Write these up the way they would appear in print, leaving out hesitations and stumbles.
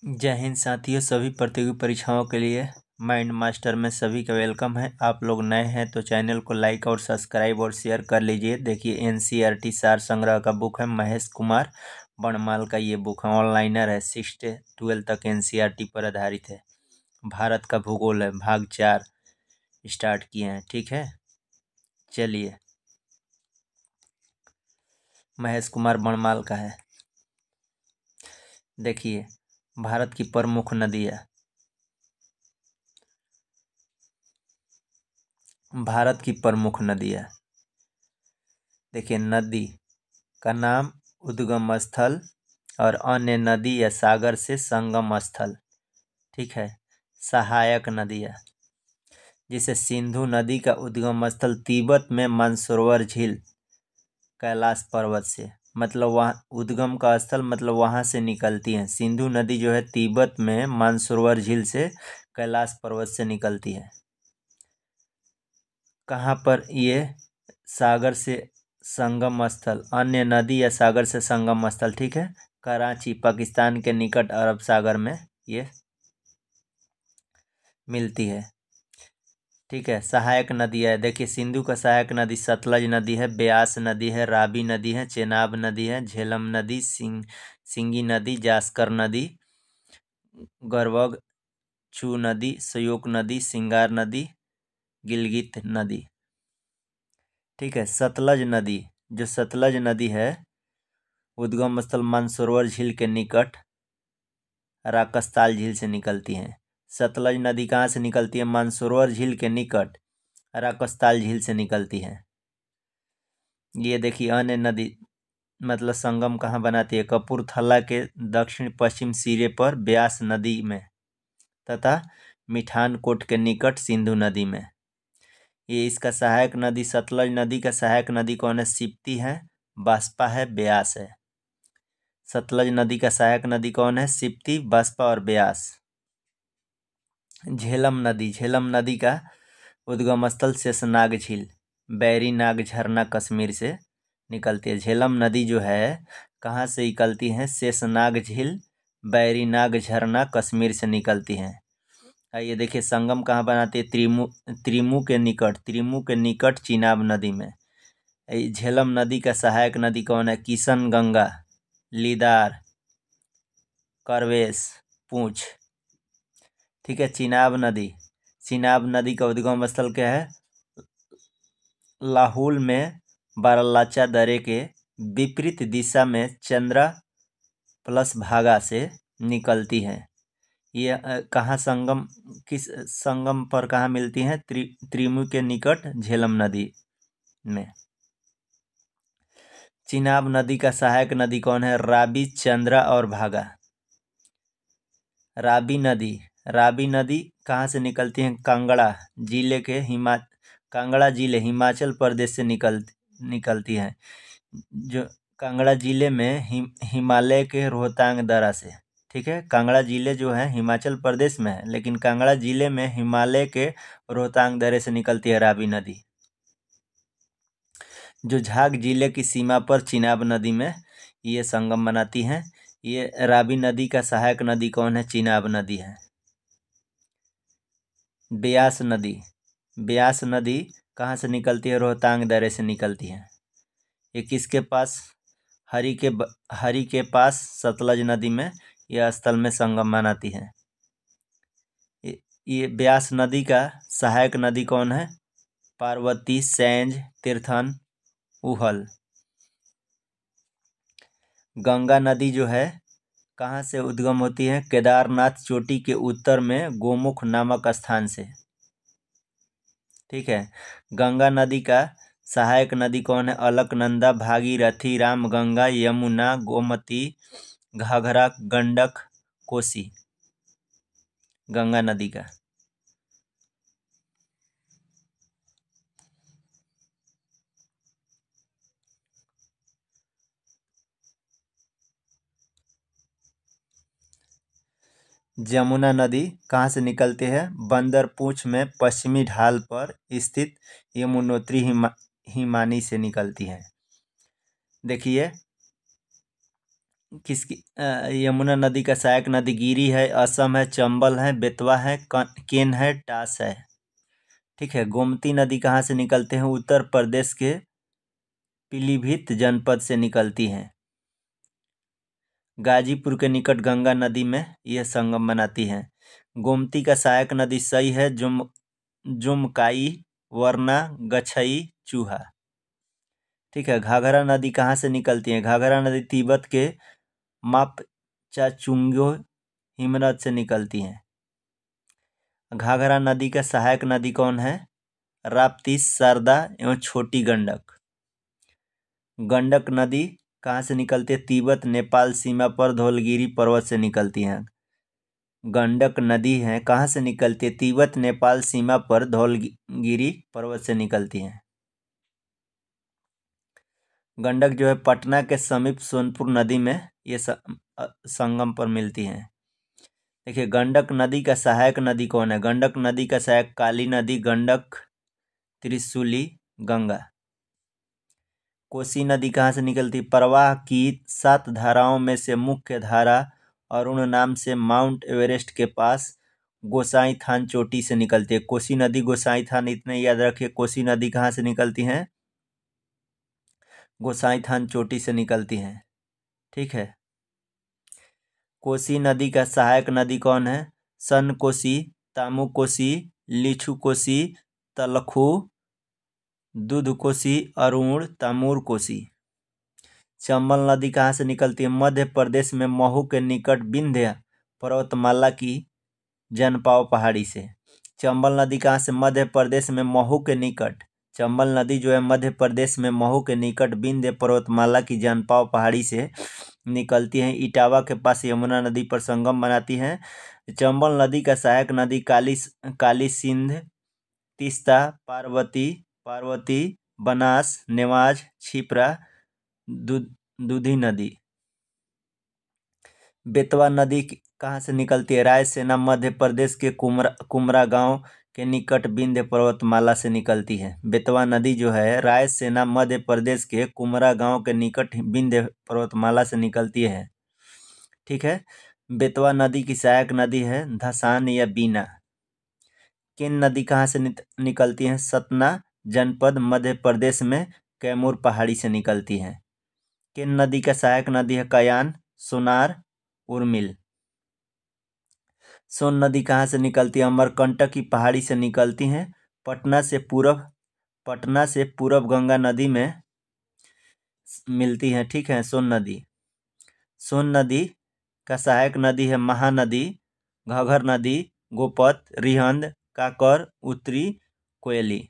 जय हिंद साथियों, सभी प्रतियोगी परीक्षाओं के लिए माइंड मास्टर में सभी का वेलकम है। आप लोग नए हैं तो चैनल को लाइक और सब्सक्राइब और शेयर कर लीजिए। देखिए एनसीईआरटी सार संग्रह का बुक है, महेश कुमार बणमाल का ये बुक है। ऑनलाइनर है, 6 से 12 तक एनसीईआरटी पर आधारित है। भारत का भूगोल है, भाग 4 स्टार्ट किए हैं। ठीक है, चलिए, महेश कुमार बणमाल का है। देखिए भारत की प्रमुख नदियाँ। भारत की प्रमुख नदियाँ देखिए, नदी का नाम, उद्गम स्थल और अन्य नदी या सागर से संगम स्थल। ठीक है, सहायक नदियाँ, जिसे सिंधु नदी का उद्गम स्थल तिब्बत में मानसरोवर झील कैलाश पर्वत से, मतलब वहाँ उद्गम का स्थल, मतलब वहाँ से निकलती है। सिंधु नदी जो है तिब्बत में मानसरोवर झील से कैलाश पर्वत से निकलती है। कहाँ पर ये सागर से संगम स्थल, अन्य नदी या सागर से संगम स्थल। ठीक है, कराची पाकिस्तान के निकट अरब सागर में ये मिलती है। ठीक है, सहायक नदियाँ देखिए, सिंधु का सहायक नदी सतलज नदी है, ब्यास नदी है, रावी नदी है, चेनाब नदी है, झेलम नदी, सिंगी नदी, जास्कर नदी, गरवग चू नदी, सयोक नदी, सिंगार नदी, गिलगित नदी। ठीक है, सतलज नदी, जो सतलज नदी है उद्गम स्थल मानसरोवर झील के निकट राकस्ताल झील से निकलती है। सतलज नदी कहाँ से निकलती है? मानसरोवर झील के निकट राकस्ताल झील से निकलती है। ये देखिए अन्य नदी, मतलब संगम कहाँ बनाती है? कपूरथला के दक्षिण पश्चिम सिरे पर ब्यास नदी में तथा मिठानकोट के निकट सिंधु नदी में। ये इसका सहायक नदी, सतलज नदी का सहायक नदी कौन है? सिप्ती है, बास्पा है, ब्यास है। सतलज नदी का सहायक नदी कौन है? सिप्ती, बास्पा और ब्यास। झेलम नदी, झेलम नदी का उद्गम स्थल शेषनाग झील, बैरीनाग झरना कश्मीर से निकलती है। झेलम नदी जो है कहाँ से निकलती है? शेषनाग झील, बैरीनाग झरना कश्मीर से निकलती है। आइए देखिए, संगम कहाँ बनाती है? त्रिमू के निकट, त्रिमू के निकट चिनाब नदी में। झेलम नदी का सहायक नदी कौन है? किशन गंगा, लीदार, करवेश, पूंछ। ठीक है, चिनाब नदी, चिनाब नदी का उद्गम स्थल क्या है? लाहुल में बारालाचा दरे के विपरीत दिशा में चंद्रा प्लस भागा से निकलती है। ये कहाँ संगम, किस संगम पर कहाँ मिलती हैं? त्रिमु के निकट झेलम नदी में। चिनाब नदी का सहायक नदी कौन है? रावी, चंद्रा और भागा। रावी नदी, रावी नदी कहाँ से निकलती है? कांगड़ा जिले के कांगड़ा जिले हिमाचल प्रदेश से निकलती है। जो कांगड़ा जिले में हिमालय के रोहतांग दर्रा से। ठीक है, कांगड़ा जिले जो है हिमाचल प्रदेश में है, लेकिन कांगड़ा जिले में हिमालय के रोहतांग दर्रे से निकलती है रावी नदी। जो झाग जिले की सीमा पर चिनाब नदी में ये संगम बनाती हैं। ये रावी नदी का सहायक नदी कौन है? चिनाब नदी है। ब्यास नदी, ब्यास नदी कहाँ से निकलती है? रोहतांग दर्रे से निकलती है। ये किसके पास? हरि के पास सतलज नदी में यह स्थल में संगम बनाती है। ये ब्यास नदी का सहायक नदी कौन है? पार्वती, सैंज, तीर्थन, उहल। गंगा नदी जो है कहाँ से उद्गम होती है? केदारनाथ चोटी के उत्तर में गोमुख नामक स्थान से। ठीक है, गंगा नदी का सहायक नदी कौन है? अलकनंदा, भागीरथी, रामगंगा, यमुना, गोमती, घाघरा, गंडक, कोसी। गंगा नदी का जमुना नदी कहाँ से निकलती है? बंदरपूंछ में पश्चिमी ढाल पर स्थित यमुनोत्री हिमानी से निकलती है। देखिए किसकी यमुना नदी का सहायक नदी गिरी है, असम है, चंबल है, बेतवा है, केन है, टास है। ठीक है। गोमती नदी कहाँ से निकलते हैं? उत्तर प्रदेश के पीलीभीत जनपद से निकलती हैं। गाजीपुर के निकट गंगा नदी में यह संगम बनाती है। गोमती का सहायक नदी सही है, जुमकाई, वरना, गछई, चूहा। ठीक है। घाघरा नदी कहाँ से निकलती है? घाघरा नदी तिब्बत के मापचाचुंगो हिमनद से निकलती है। घाघरा नदी का सहायक नदी कौन है? राप्ती, शारदा एवं छोटी गंडक। गंडक नदी कहाँ से निकलती है? तिब्बत नेपाल सीमा पर धौलगिरी पर्वत से निकलती है। गंडक नदी है कहाँ से निकलती है? तिब्बत नेपाल सीमा पर धौलगिरी पर्वत से निकलती है। गंडक जो है पटना के समीप सोनपुर नदी में ये संगम पर मिलती है। देखिए, गंडक नदी का सहायक नदी कौन है? गंडक नदी का सहायक काली नदी, गंडक, त्रिशूली, गंगा। कोसी नदी कहाँ से निकलती? प्रवाह की 7 धाराओं में से मुख्य धारा अरुण नाम से माउंट एवरेस्ट के पास गोसाई थान चोटी से निकलती है। कोसी नदी, गोसाई थान, इतने याद रखिए। कोसी नदी कहाँ से निकलती है? गोसाई थान चोटी से निकलती है। ठीक है। कोसी नदी का सहायक नदी कौन है? सन कोसी, तामू कोसी, लिछू कोसी, तलखू, दूध कोसी, अरुण, तामूर कोसी। चंबल नदी कहाँ से निकलती है? मध्य प्रदेश में महू के निकट विंध्य पर्वतमाला की जनपाव पहाड़ी से। चंबल नदी कहाँ से? मध्य प्रदेश में महू के निकट। चंबल नदी जो है मध्य प्रदेश में महू के निकट विंध्य पर्वतमाला की जनपाव पहाड़ी से निकलती है। इटावा के पास यमुना नदी पर संगम बनाती है। चंबल नदी का सहायक नदी काली सिंध, तीस्ता, पार्वती, बनास, नेवाज, छिप्रा, दूधी नदी। बेतवा नदी कहाँ से निकलती है? रायसेना मध्य प्रदेश के कुमरा गांव के निकट विंध्य पर्वतमाला से निकलती है। बेतवा नदी जो है रायसेना मध्य प्रदेश के कुमरा गांव के निकट विंध्य पर्वतमाला से निकलती है। ठीक है। बेतवा नदी की सहायक नदी है धसान या बीना। केन नदी कहाँ से निकलती है? सतना जनपद मध्य प्रदेश में कैमूर पहाड़ी से निकलती है। केन नदी का सहायक नदी है कयान, सोनार, उर्मिल। सोन नदी कहाँ से निकलती है? अमरकंटक की पहाड़ी से निकलती है। पटना से पूरब गंगा नदी में मिलती है। ठीक है। सोन नदी का सहायक नदी है महानदी, घग्गर नदी, गोपत, रिहंद, काकर, उत्तरी, कोयली।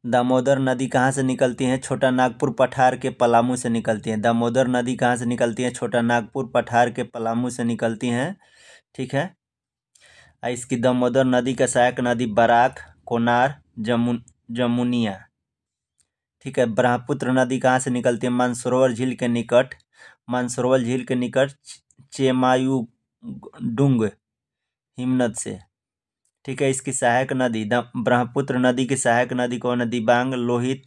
दामोदर नदी कहाँ से निकलती है? छोटा नागपुर पठार के पलामू से निकलती है। दामोदर नदी कहाँ से निकलती है? छोटा नागपुर पठार के पलामू से निकलती हैं। ठीक है। इसकी दामोदर नदी का सहायक नदी बराक, कोनार, जमुनिया। ठीक है। ब्रह्मपुत्र नदी कहाँ से निकलती है? मानसरोवर झील के निकट चेमायुडुंग हिमनद से। ठीक है। इसकी सहायक नदी ब्रह्मपुत्र नदी की सहायक नदी कौन है? दिबांग, लोहित,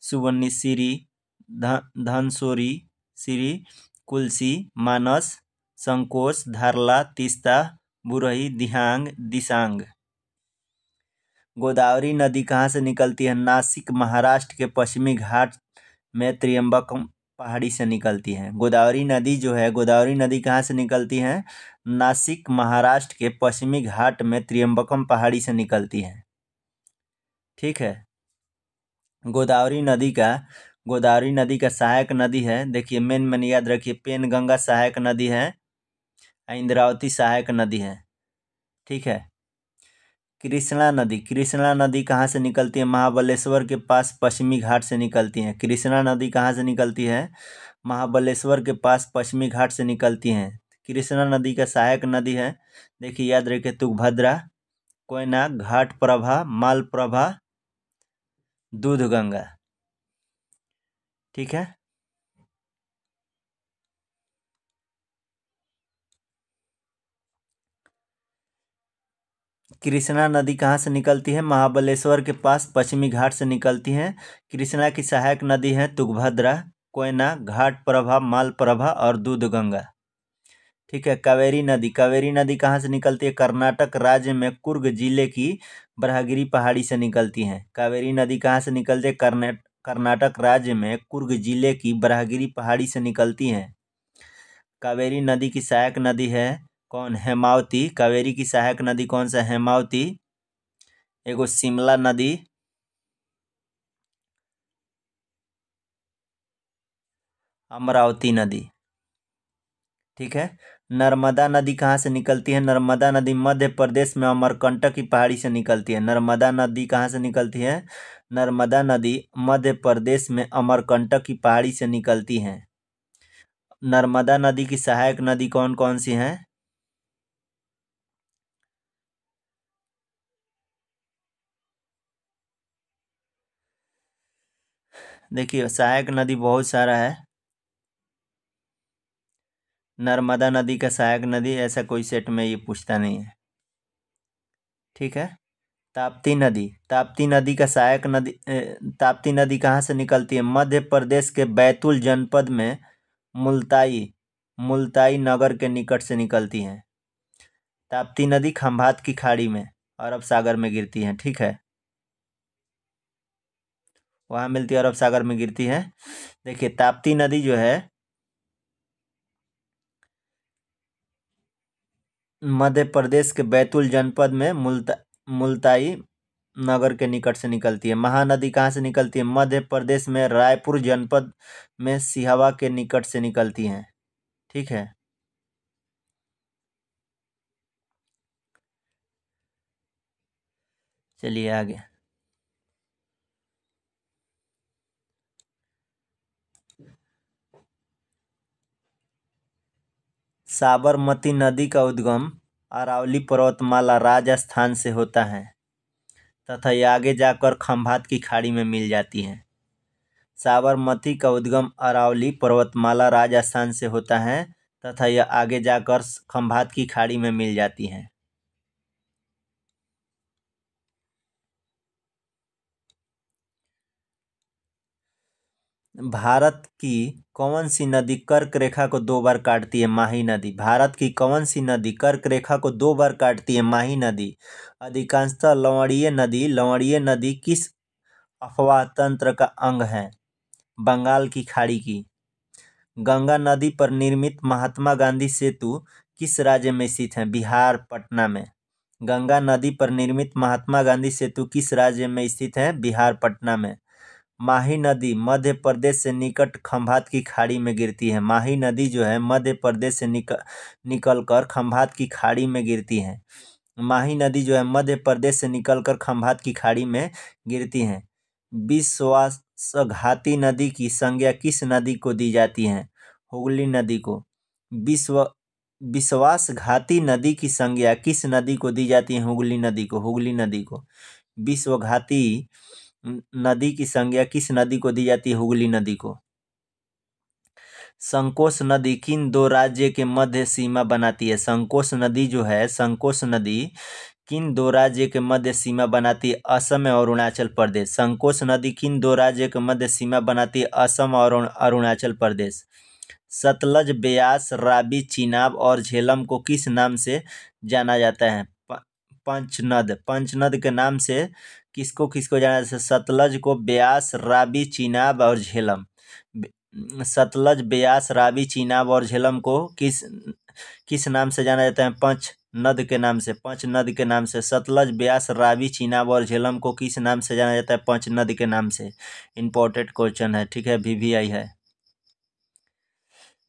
सुवर्णिशिरी, धनसोरी, सिरी, कुलसी, मानस, संकोश, धारला, तीस्ता, बुरही, दिसांग। गोदावरी नदी कहाँ से निकलती है? नासिक महाराष्ट्र के पश्चिमी घाट में त्रियंबकम पहाड़ी से निकलती है। गोदावरी नदी कहाँ से निकलती है? नासिक महाराष्ट्र के पश्चिमी घाट में त्रियंबकम पहाड़ी से निकलती है। ठीक है। गोदावरी नदी का सहायक नदी है, देखिए मेन याद रखिए, पेनगंगा सहायक नदी है, इंद्रावती सहायक नदी है। ठीक है। कृष्णा नदी कहाँ से निकलती है? महाबलेश्वर के पास पश्चिमी घाट से निकलती है। कृष्णा नदी कहाँ से निकलती है? महाबलेश्वर के पास पश्चिमी घाट से निकलती हैं। कृष्णा नदी का सहायक नदी है, देखिए याद रखिए, तुंगभद्रा, कोयना, घाट प्रभा, मालप्रभा, दूधगंगा। ठीक है। कृष्णा नदी कहाँ से निकलती है? महाबलेश्वर के पास पश्चिमी घाट से निकलती है। कृष्णा की सहायक नदी है तुंगभद्रा, कोयना, घाटप्रभा, मालप्रभा और दूधगंगा। ठीक है। कावेरी नदी कहाँ से निकलती है? कर्नाटक राज्य में कुर्ग जिले की बरहगिरी पहाड़ी से निकलती है। कावेरी नदी कहाँ से निकलती है? कर्नाटक राज्य में कुर्ग जिले की बरहगिरी पहाड़ी से निकलती है। कावेरी नदी की सहायक नदी है कौन? हेमावती। कावेरी की सहायक नदी कौन सा? हेमावती। एगो शिमला नदी, अमरावती नदी। ठीक है। नर्मदा नदी कहाँ से निकलती है? नर्मदा नदी मध्य प्रदेश में अमरकंटक की पहाड़ी से निकलती है। नर्मदा नदी कहाँ से निकलती है? नर्मदा नदी मध्य प्रदेश में अमरकंटक की पहाड़ी से निकलती है। नर्मदा नदी की सहायक नदी कौन कौन सी हैं? देखिए सहायक नदी बहुत सारा है। नर्मदा नदी का सहायक नदी ऐसा कोई सेट में ये पूछता नहीं है। ठीक है। ताप्ती नदी का सहायक नदी ताप्ती नदी कहाँ से निकलती है? मध्य प्रदेश के बैतूल जनपद में मुल्ताई मुल्ताई नगर के निकट से निकलती है। ताप्ती नदी खंभात की खाड़ी में अरब सागर में गिरती है। ठीक है। वहाँ मिलती है, अरब सागर में गिरती है। देखिए ताप्ती नदी जो है मध्य प्रदेश के बैतूल जनपद में मुल्ताई नगर के निकट से निकलती है। महानदी कहाँ से निकलती है? मध्य प्रदेश में रायपुर जनपद में सिहवा के निकट से निकलती हैं। ठीक है। चलिए आगे। साबरमती नदी का उद्गम अरावली पर्वतमाला राजस्थान से होता है तथा ये आगे जाकर खंभात की खाड़ी में मिल जाती है। साबरमती का उद्गम अरावली पर्वतमाला राजस्थान से होता है तथा यह आगे जाकर खंभात की खाड़ी में मिल जाती है। भारत की कौन सी नदी कर्क रेखा को 2 बार काटती है? माही नदी। भारत की कौन सी नदी कर्क रेखा को 2 बार काटती है? माही नदी। अधिकांशतः लवणीय नदी किस अफवाह तंत्र का अंग है? बंगाल की खाड़ी की। गंगा नदी पर निर्मित महात्मा गांधी सेतु किस राज्य में स्थित है? बिहार, पटना में। गंगा नदी पर निर्मित महात्मा गांधी सेतु किस राज्य में स्थित है? बिहार, पटना में। माही नदी मध्य प्रदेश से निकट खंभात की खाड़ी में गिरती है। माही नदी जो है मध्य प्रदेश से निकलकर खंभात की खाड़ी में गिरती है। माही नदी जो है मध्य प्रदेश से निकलकर खंभात की खाड़ी में गिरती है। विश्वासघाती नदी की संज्ञा किस नदी को दी जाती है? हुगली नदी को। विश्वासघाती नदी की संज्ञा किस नदी को दी जाती है? हुगली नदी को। हुगली नदी को। विश्वघाती नदी की संज्ञा किस नदी को दी जाती है? हुगली नदी को। संकोश नदी किन 2 राज्य के मध्य सीमा बनाती है? संकोश नदी जो है संकोश नदी किन 2 राज्य के मध्य सीमा बनाती है? असम और अरुणाचल प्रदेश। संकोश नदी किन 2 राज्य के मध्य सीमा बनाती है? असम और अरुणाचल प्रदेश। सतलज, ब्यास, रावी, चिनाब और झेलम को किस नाम से जाना जाता है? पंचनद। पंचनद के नाम से किसको किसको जाना जाता है? सतलज को, ब्यास, रावी, चिनाब और झेलम। सतलज, ब्यास, रावी, चिनाब और झेलम को किस किस नाम से जाना जाता है? पंचनद के नाम से। पंचनद के नाम से। सतलज, ब्यास, रावी, चिनाब और झेलम को किस नाम से जाना जाता है? पंचनद के नाम से। इंपॉर्टेंट क्वेश्चन है। ठीक है। VVI है।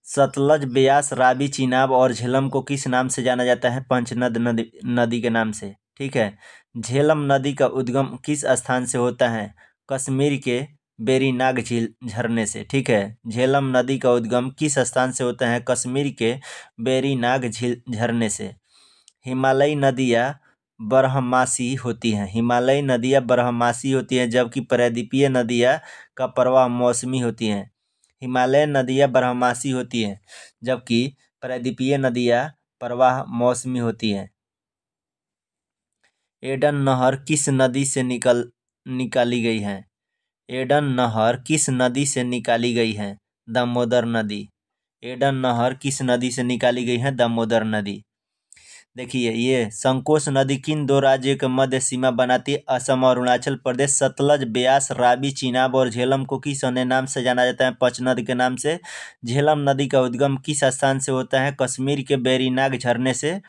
सतलज, ब्यास, रावी, चिनाब और झेलम को किस नाम से जाना जाता है? पंचनद नदी के नाम से। ठीक है। झेलम नदी का उद्गम किस स्थान से होता है? कश्मीर के बेरीनाग झील झरने से। ठीक है। झेलम नदी का उद्गम किस स्थान से होता है? कश्मीर के बेरीनाग झील झरने से। हिमालयी नदियाँ बारहमासी होती हैं। हिमालयी नदियाँ बारहमासी होती हैं जबकि प्रायद्वीपीय नदियाँ का प्रवाह मौसमी होती हैं। हिमालय नदियाँ बारहमासी होती हैं जबकि प्रायद्वीपीय नदियाँ प्रवाह मौसमी होती हैं। एडन नहर किस नदी से निकाली गई है? एडन नहर किस नदी से निकाली गई है? दामोदर नदी। एडन नहर किस नदी से निकाली गई है? दामोदर नदी। देखिए, ये संकोच नदी किन दो राज्यों के मध्य सीमा बनाती है? असम और अरुणाचल प्रदेश। सतलज, ब्यास, रावी, चिनाब और झेलम को किस अन्य नाम से जाना जाता है? पंचनद के नाम से। झेलम नदी का उद्गम किस स्थान से होता है? कश्मीर के वेरीनाग झरने से।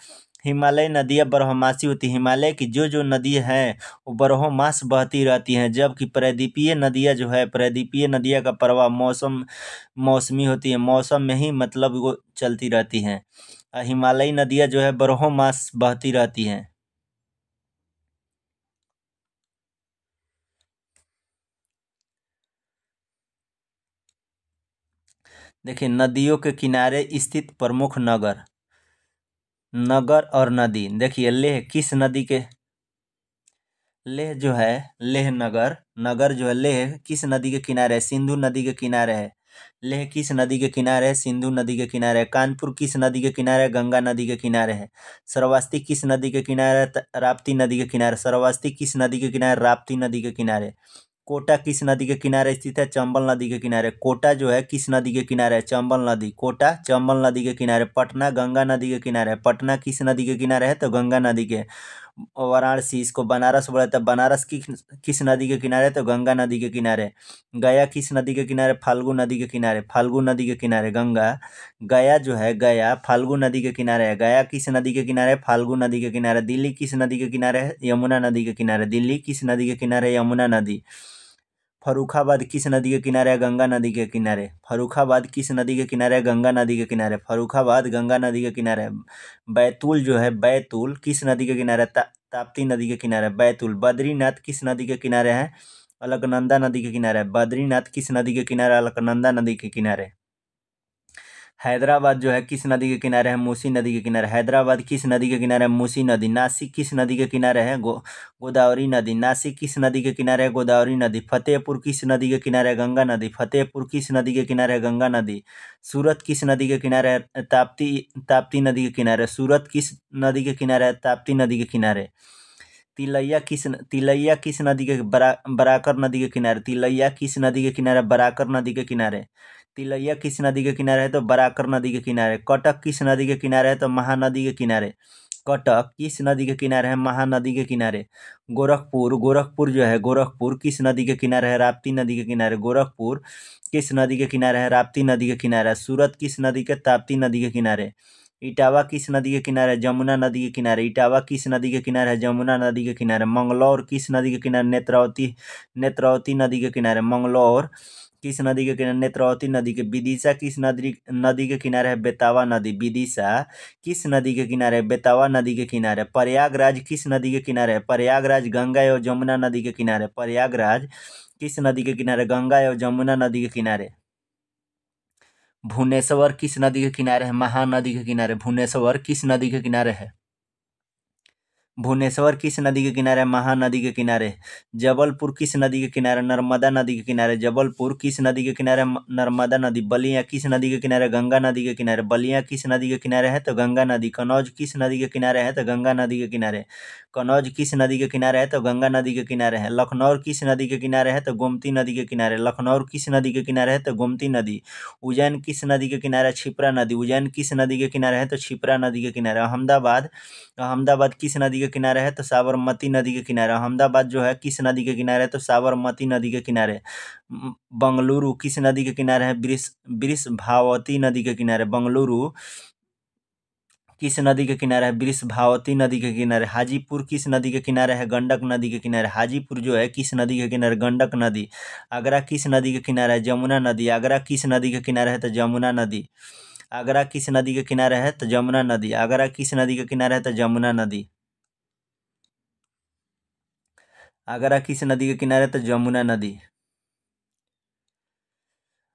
हिमालय नदियाँ बारहमासी होती है। हिमालय की जो नदी है वो बारहमास बहती रहती हैं, जबकि प्रायद्वीपीय नदियाँ जो है, प्रायद्वीपीय नदियाँ का प्रवाह मौसमी होती है, मौसम में ही मतलब वो चलती रहती हैं। हिमालयी नदियाँ जो है बारहमास बहती रहती हैं। देखिए, नदियों के किनारे स्थित प्रमुख नगर और नदी। देखिए, लेह किस नदी के लेह जो है, लेह नगर जो है, लेह किस नदी के किनारे है? सिंधु नदी के किनारे है। लेह किस नदी के किनारे है? सिंधु नदी के किनारे है। कानपुर किस नदी के किनारे है? गंगा नदी के किनारे है। श्रावस्ती किस नदी के किनारे है? राप्ती नदी के किनारे। श्रावस्ती किस नदी के किनारे? राप्ती नदी के किनारे। कोटा किस नदी के किनारे स्थित है? चंबल नदी के किनारे। कोटा जो है किस नदी के किनारे है? चंबल नदी। कोटा चंबल नदी के किनारे। पटना गंगा नदी के किनारे है। पटना किस नदी के किनारे है? तो गंगा नदी के। वाराणसी, इसको बनारस बोला जाता है। बनारस किस नदी के किनारे? तो गंगा नदी के किनारे। गया किस नदी के किनारे? फाल्गु नदी के किनारे। फाल्गु नदी के किनारे गंगा। गया जो है, गया फाल्गु नदी के किनारे है। गया किस नदी के किनारे? फाल्गु नदी के किनारे। दिल्ली किस नदी के किनारे है? यमुना नदी के किनारे। दिल्ली किस नदी के किनारे? यमुना नदी। फर्रुखाबाद किस नदी के किनारे है? गंगा नदी के किनारे। फर्रुखाबाद किस नदी के किनारे है? गंगा नदी के किनारे। फर्रुखाबाद गंगा नदी के किनारे। बैतूल जो है, बैतूल किस नदी के किनारे? ताप्ती नदी के किनारे बैतूल। बद्रीनाथ किस नदी के किनारे है? अलकनंदा नदी के किनारे। बद्रीनाथ किस नदी के किनारे? अलकनंदा नदी के किनारे। हैदराबाद जो है किस नदी के किनारे है? मूसी नदी के किनारे। हैदराबाद किस नदी के किनारे है? मूसी नदी। नासिक किस नदी के किनारे है? गोदावरी नदी। नासिक किस नदी के किनारे है? गोदावरी नदी। फतेहपुर किस नदी के किनारे है? गंगा नदी। फतेहपुर किस नदी के किनारे है? गंगा नदी। सूरत किस नदी के किनारे है? ताप्ती नदी के किनारे। सूरत किस नदी के किनारे है? ताप्ती नदी के किनारे। तिलैया किस नदी के बराकर नदी के किनारे। तिलैया किस नदी के किनारे? बराकर नदी के किनारे। तिलैया किस नदी के किनारे है? तो बराकर नदी के किनारे। कटक किस नदी के किनारे है? तो महानदी के किनारे। कटक किस नदी के किनारे है? महानदी के किनारे। गोरखपुर जो है, गोरखपुर किस नदी के किनारे है? राप्ती नदी के किनारे। गोरखपुर किस नदी के किनारे है? राप्ती नदी के किनारे। सूरत किस नदी के? ताप्ती नदी के किनारे। इटावा किस नदी के किनारे? जमुना नदी के किनारे। इटावा किस नदी के किनारे है? जमुना नदी के किनारे। मंगलौर किस नदी के किनारे? नेत्रावती नदी के किनारे। मंगलौर किस नदी के किनारे? नेत्रावती नदी के। विदिशा किस नदी के किनारे है? बेतावा नदी। विदिशा किस नदी के किनारे है? बेतावा नदी के किनारे। प्रयागराज किस नदी के किनारे है? प्रयागराज गंगा एवं जमुना नदी के किनारे। प्रयागराज किस नदी के किनारे? गंगा एवं जमुना नदी के किनारे। भुवनेश्वर किस नदी के किनारे है? महानदी के किनारे। भुवनेश्वर किस नदी के किनारे है? भुवनेश्वर किस नदी के किनारे? महानदी के किनारे। जबलपुर किस नदी के किनारे? नर्मदा नदी के किनारे। जबलपुर किस नदी के किनारे? नर्मदा नदी। बलिया किस नदी के किनारे? गंगा नदी के किनारे। बलिया किस नदी के किनारे है? तो गंगा नदी। कनौज किस नदी के किनारे है? तो गंगा नदी के किनारे। कनौज किस नदी के किनारे है? तो गंगा नदी के किनारे है। लखनऊ किस नदी के किनारे है? तो गोमती नदी के किनारे। लखनऊ किस नदी के किनारे है? तो गोमती नदी। उज्जैन किस नदी के किनारे? छिप्रा नदी। उज्जैन किस नदी के किनारे है? तो छिप्रा नदी के किनारे। अहमदाबाद किस नदी के किनारे है? तो साबरमती नदी के किनारे। अहमदाबाद जो है किस नदी के किनारे है? तो साबरमती नदी के किनारे। बंगलुरु किस नदी के किनारे है? वृषभावती नदी के किनारे। बंगलुरु किस नदी के किनारे है? वृषभावती नदी के किनारे। हाजीपुर किस नदी के किनारे है? गंडक नदी के किनारे। हाजीपुर जो है किस नदी के किनारे? गंडक नदी। आगरा किस नदी के किनारे है? जमुना नदी। आगरा किस नदी के किनारे है? तो जमुना नदी। आगरा किस नदी के किनारे है? तो जमुना नदी। आगरा किस नदी के किनारे है? तो जमुना नदी। आगरा किस नदी के किनारे? तो जमुना नदी।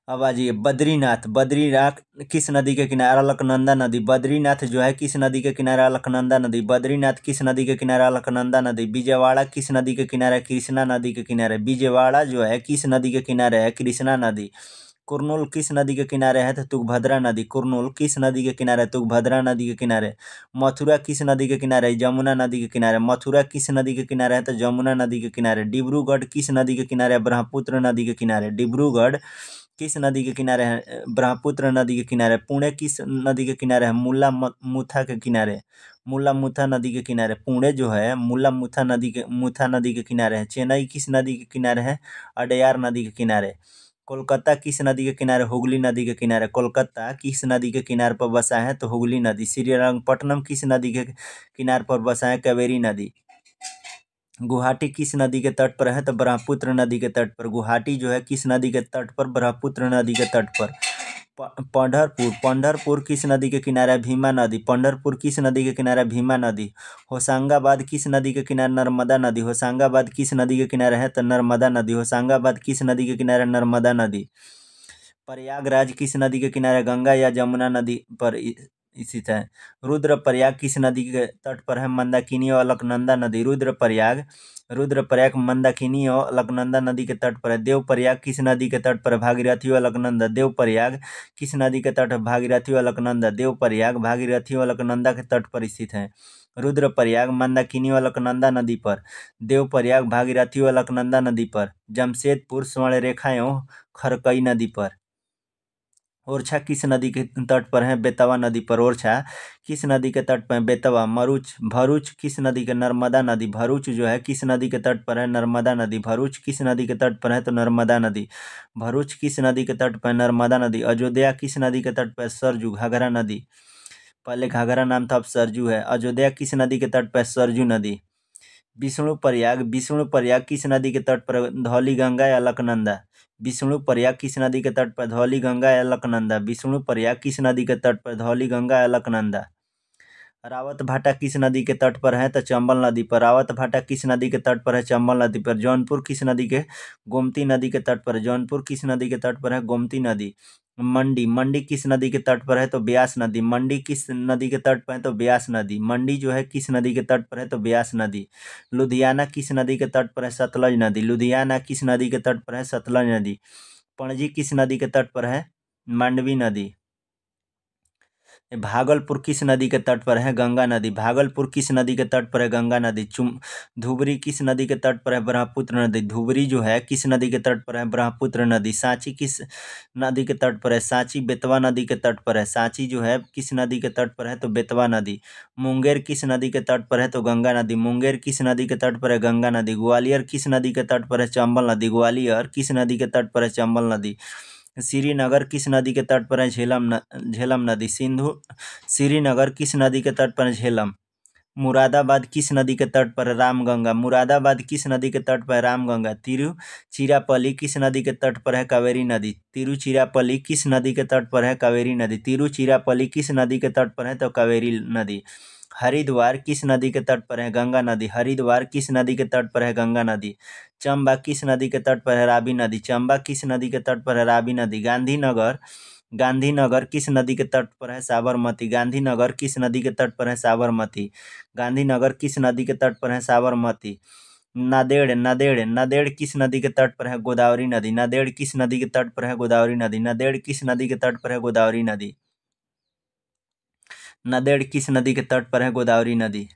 अब आ जाइए बद्रीनाथ। बद्रीनाथ किस नदी के किनारे? अलकनंदा नदी। बद्रीनाथ जो है किस नदी के किनारे? अलकनंदा नदी। बद्रीनाथ किस नदी के किनारे? अलकनंदा नदी। विजयवाड़ा किस नदी के किनारे? कृष्णा नदी के किनारे। विजयवाड़ा जो है किस नदी के किनारे है? कृष्णा नदी। कुरनूल किस नदी के किनारे है? तो तुंगभद्रा नदी। कुरनूल किस नदी के किनारे है? तुंगभद्रा नदी के किनारे। मथुरा किस नदी के किनारे है? जमुना नदी के किनारे। मथुरा किस नदी के किनारे है? तो जमुना नदी के किनारे। डिब्रूगढ़ किस नदी के किनारे है? ब्रह्मपुत्र नदी के किनारे। डिब्रूगढ़ किस नदी के किनारे है? ब्रह्मपुत्र नदी के किनारे। पुणे किस नदी के किनारे है? मुल्ला मुथा के किनारे। मुल्ला मुथा नदी के किनारे। पुणे जो है मुल्ला मुथा नदी के किनारे है। चेन्नई किस नदी के किनारे है? अडयार नदी के किनारे। कोलकाता किस नदी के किनारे? हुगली नदी के किनारे। कोलकाता किस नदी के किनारे पर बसा है? तो हुगली नदी। श्रीरंगपट्टनम किस नदी के किनारे पर बसा है? कावेरी नदी। गुवाहाटी किस नदी के तट पर है? तो ब्रह्मपुत्र नदी के तट पर। गुवाहाटी जो है किस नदी के तट पर? ब्रह्मपुत्र नदी के तट पर। पंढरपुर किस नदी के किनारे है? भीमा नदी। पंढरपुर किस नदी के किनारे है? भीमा नदी। होशंगाबाद किस नदी के किनारे? नर्मदा नदी। होशंगाबाद किस नदी के किनारे है? तो नर्मदा नदी। होशंगाबाद किस नदी के किनारे? नर्मदा नदी। प्रयागराज किस नदी के किनारे? गंगा या जमुना नदी पर स्थित है। रुद्रप्रयाग किस नदी के तट पर है? मंदाकिनी और अलकनंदा नदी। रुद्रप्रयाग मंदाकिनी और अलकनंदा नदी के तट पर है। देवप्रयाग किस नदी के तट पर है? भागीरथी और अलकनंदा। देवप्रयाग किस नदी के तट? भागीरथी और अलकनंदा। देवप्रयाग भागीरथी और अलकनंदा के तट पर स्थित है। रुद्रप्रयाग मंदाकिनी और अलकनंदा नदी पर। देवप्रयाग भागीरथी और अलकनंदा नदी पर। जमशेदपुर स्वर्णरेखा एवं खरकई नदी पर। ओरछा किस नदी के तट पर है? बेतवा नदी पर। ओरछा किस नदी के तट पर है? बेतवा। भरूच किस नदी के? नर्मदा नदी। भरूच जो है किस नदी के तट पर है? नर्मदा नदी। भरूच किस नदी के तट पर है? तो नर्मदा नदी। भरूच किस नदी के तट पर है? नर्मदा नदी। अयोध्या किस नदी के तट पर है? सरजू। घाघरा नदी। पहले घाघरा नाम था, अब सरजू है। अयोध्या किस नदी के तट पर है? सरजू नदी। विष्णुप्रयाग किस नदी के तट पर? धौली गंगा या अलकनंदा। विष्णुप्रयाग किस नदी के तट पर? धौली गंगा या अलकनंदा। विष्णुप्रयाग किस नदी के तट पर? धौली गंगा या अलकनंदा। रावतभाटा किस नदी के तट पर है? तो चंबल नदी पर। रावतभाटा किस नदी के तट पर है? चंबल नदी पर। जौनपुर किस नदी के? गोमती नदी के तट पर। जौनपुर किस नदी के तट पर है? गोमती नदी। मंडी किस नदी के तट पर है? तो ब्यास नदी। मंडी किस नदी के तट पर है? तो ब्यास नदी। मंडी जो है किस नदी के तट पर है? तो ब्यास नदी। लुधियाना किस नदी के तट पर है? सतलज नदी। लुधियाना किस नदी के तट पर है? सतलज नदी। पणजी किस नदी के तट पर है? मांडवी नदी। भागलपुर किस नदी के तट पर है? गंगा नदी। भागलपुर किस नदी के तट पर है? गंगा नदी। धुबरी किस नदी के तट पर है? ब्रह्मपुत्र नदी। धुबरी जो है किस नदी के तट पर है? ब्रह्मपुत्र नदी। सांची किस नदी के तट पर है? सांची बेतवा नदी के तट पर है। सांची जो है किस नदी के तट पर है? तो बेतवा नदी। मुंगेर किस नदी के तट पर है? तो गंगा नदी। मुंगेर किस नदी के तट पर है? गंगा नदी। ग्वालियर किस नदी के तट पर है? चंबल नदी। ग्वालियर किस नदी के तट पर है? चंबल नदी। श्रीनगर किस नदी के तट पर है? झेलम नदी। श्रीनगर किस नदी के तट पर है? झेलम। मुरादाबाद किस नदी के तट पर है? रामगंगा। मुरादाबाद किस नदी के तट पर है? रामगंगा। तिरुचिरापल्ली किस नदी के तट पर है? कावेरी नदी। तिरुचिरापल्ली किस नदी के तट पर है? कावेरी नदी। तिरुचिरापल्ली किस नदी के तट पर है? तो कावेरी नदी। हरिद्वार किस नदी के तट पर है? गंगा नदी। हरिद्वार किस नदी के तट पर है? गंगा नदी। चंबा किस नदी के तट पर है? रावी नदी। चंबा किस नदी के तट पर है? रावी नदी। गांधीनगर किस नदी के तट पर है? साबरमती। गांधीनगर किस नदी के तट पर है? साबरमती। गांधीनगर किस नदी के तट पर है? साबरमती। नादेड़ किस नदी के तट पर है? गोदावरी नदी। नादेड़ किस नदी के तट पर है? गोदावरी नदी। नादेड़ किस नदी के तट पर है? गोदावरी नदी। नादेड़ किस नदी के तट पर है? गोदावरी नदी।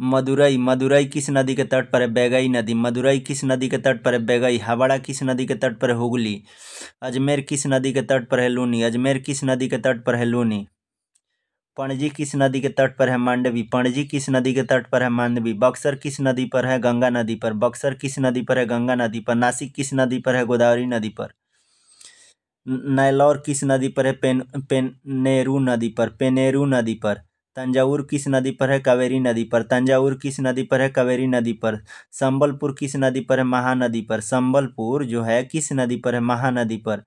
मदुरई किस नदी के तट पर है? बैगई नदी। मदुरई किस नदी के तट पर है? बैगई। हावड़ा किस नदी के तट पर है? हुगली। अजमेर किस नदी के तट पर है? लूनी। अजमेर किस नदी के तट पर है? लूनी। पणजी किस नदी के तट पर है? मांडवी। पणजी किस नदी के तट पर है? मांडवी। बक्सर किस नदी पर है? गंगा नदी पर। बक्सर किस नदी पर है? गंगा नदी पर। नासिक किस नदी पर है? गोदावरी नदी पर। नैलौर किस नदी पर है? पेनेरू नदी पर। पेनेरू नदी पर। तंजावुर किस नदी पर है? कावेरी नदी पर। तंजावुर किस नदी पर है? कावेरी नदी पर। संबलपुर किस नदी पर है? महानदी पर। संबलपुर जो है किस नदी पर है? महानदी पर।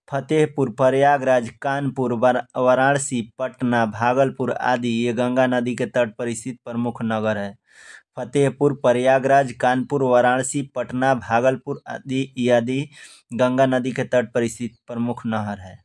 फतेहपुर, प्रयागराज, कानपुर, वाराणसी, पटना, भागलपुर आदि ये गंगा नदी के तट पर स्थित प्रमुख नगर है। फतेहपुर, प्रयागराज, कानपुर, वाराणसी, पटना, भागलपुर आदि गंगा नदी के तट पर स्थित प्रमुख नहर है।